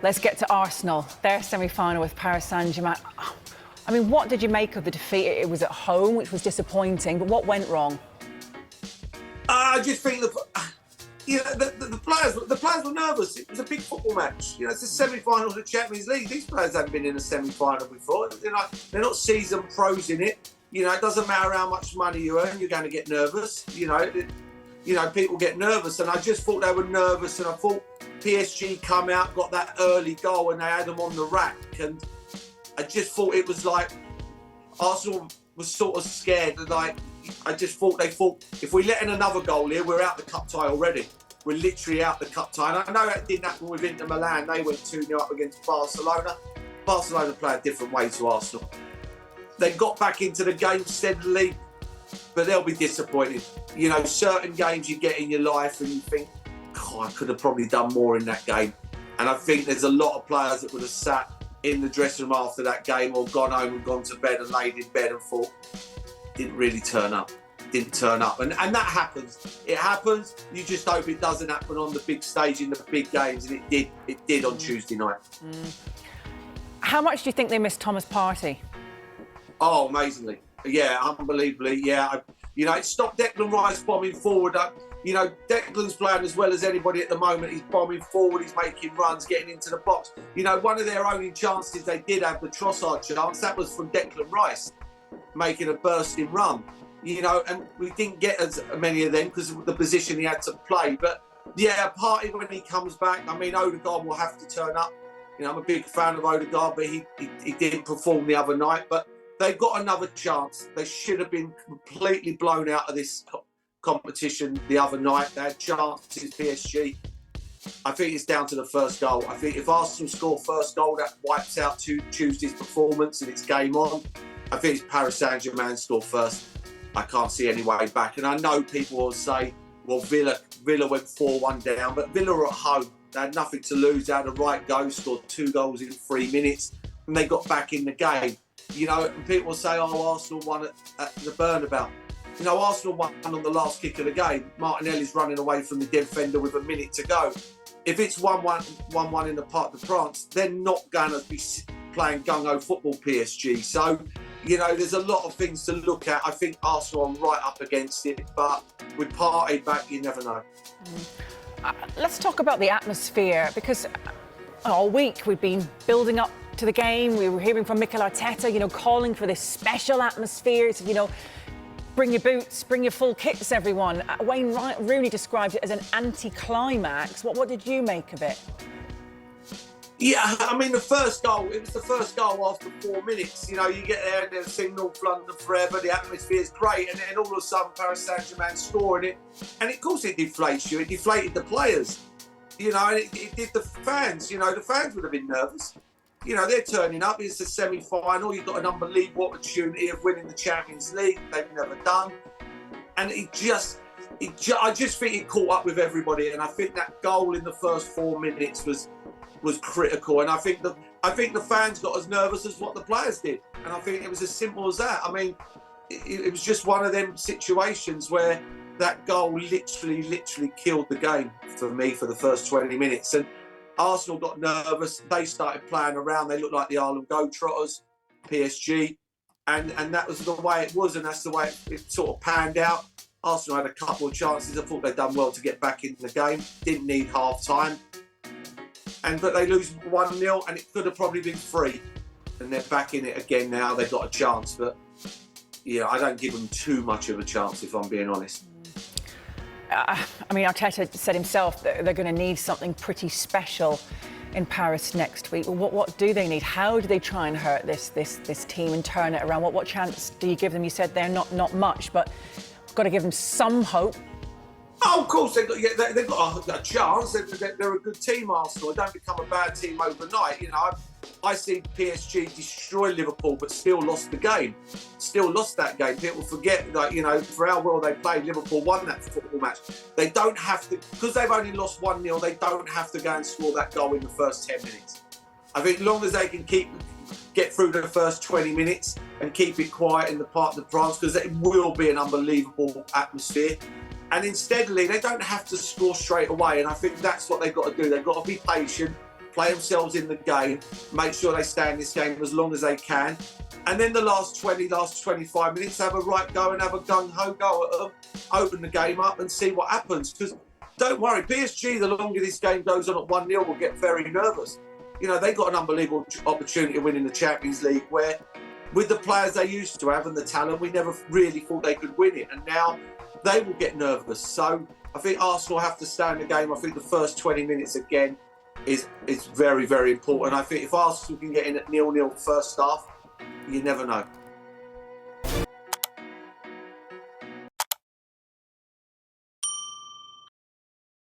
Let's get to Arsenal. Their semi-final with Paris Saint-Germain. I mean, what did you make of the defeat? It was at home, which was disappointing, but what went wrong? I just think the players were nervous. It was a big football match. You know, it's a semi-final of the Champions League. These players haven't been in a semi-final before. They're not seasoned pros in it. You know, it doesn't matter how much money you earn, you're going to get nervous. You know, people get nervous, and I just thought they were nervous, and I thought PSG come out, got that early goal, and they had them on the rack, and I just thought it was like Arsenal was sort of scared. Like, I just thought they thought, if we let in another goal here, we're out the cup tie already. We're literally out the cup tie. And I know that didn't happen with Inter Milan. They went 2-0 up against Barcelona. Barcelona play a different way to Arsenal. They got back into the game steadily, but they'll be disappointed. You know, certain games you get in your life and you think, I could have probably done more in that game. And I think there's a lot of players that would have sat in the dressing room after that game or gone home and gone to bed and laid in bed and thought, didn't really turn up. Didn't turn up. And that happens. It happens. You just hope it doesn't happen on the big stage in the big games. And it did. It did on Tuesday night. How much do you think they missed Thomas Partey? Oh, amazingly. Yeah, unbelievably. Yeah. It stopped Declan Rice bombing forward. You know, Declan's playing as well as anybody at the moment. He's bombing forward, he's making runs, getting into the box. You know, one of their only chances they did have, the Trossard chance, that was from Declan Rice, making a bursting run. You know, and we didn't get as many of them because of the position he had to play. But, yeah, Partey, when he comes back, I mean, Odegaard will have to turn up. You know, I'm a big fan of Odegaard, but he didn't perform the other night. But they've got another chance. They should have been completely blown out of this competition the other night. They had chances, PSG. I think it's down to the first goal. I think if Arsenal score first goal, that wipes out Tuesday's performance and it's game on. I think it's Paris Saint-Germain score first. I can't see any way back. And I know people will say, well, Villa went 4-1 down, but Villa are at home. They had nothing to lose. They had a right go, scored 2 goals in 3 minutes, and they got back in the game. You know, and people will say, oh, Arsenal won at the Bernabeu. You know, Arsenal won on the last kick of the game. Martinelli's running away from the defender with a minute to go. If it's 1-1 in the Parc de France, they're not going to be playing gung-ho football, PSG. So, you know, there's a lot of things to look at. I think Arsenal are right up against it, but with Partey back, you never know. Let's talk about the atmosphere, because all week we've been building up to the game. We were hearing from Mikel Arteta, you know, calling for this special atmosphere. So, you know, bring your boots, bring your full kits, everyone. Wayne Rooney described it as an anti-climax. What did you make of it? Yeah, I mean, it was the first goal after 4 minutes. You know, you get there and there's signal London forever, the atmosphere is great, and then all of a sudden Paris Saint-Germain scoring it. And of course it deflates you, it deflated the players. You know, and it did the fans. You know, the fans would have been nervous. You know, they're turning up, it's a semi-final, you've got an unbelievable opportunity of winning the Champions League, they've never done. And I just think it caught up with everybody, and I think that goal in the first 4 minutes was critical, and I think the fans got as nervous as what the players did, and I think it was as simple as that. I mean, it was just one of them situations where that goal literally killed the game for me for the first 20 minutes, and Arsenal got nervous. They started playing around. They looked like the Harlem Globetrotters, PSG, and that was the way it was, and that's the way it sort of panned out. Arsenal had a couple of chances. I thought they'd done well to get back in the game. Didn't need half time. But they lose 1-0, and it could have probably been 3. And they're back in it again now. They've got a chance, but yeah, I don't give them too much of a chance, if I'm being honest. I mean, Arteta said himself that they're going to need something pretty special in Paris next week. What do they need? How do they try and hurt this team and turn it around? What chance do you give them? You said they're not much, but got to give them some hope. Oh, of course, they've got a chance. They're a good team, Arsenal. They don't become a bad team overnight. You know, I see PSG destroy Liverpool, but still lost the game. Still lost that game. People forget that, you know, for how well they played, Liverpool won that football match. They don't have to, because they've only lost 1-0, they don't have to go and score that goal in the first 10 minutes. I think as long as they can get through the first 20 minutes and keep it quiet in the Parc de France, because it will be an unbelievable atmosphere. And insteadly, they don't have to score straight away. And I think that's what they've got to do. They've got to be patient. play themselves in the game, make sure they stay in this game as long as they can. And then the last 25 minutes, have a right go and have a gung-ho go at them, open the game up and see what happens. Because don't worry, PSG, the longer this game goes on at 1-0, will get very nervous. You know, they got an unbelievable opportunity of winning the Champions League where, with the players they used to have and the talent, we never really thought they could win it. And now they will get nervous. So I think Arsenal have to stay in the game. I think the first 20 minutes again is very, very important. I think if Arsenal can get in at 0-0 first half, you never know.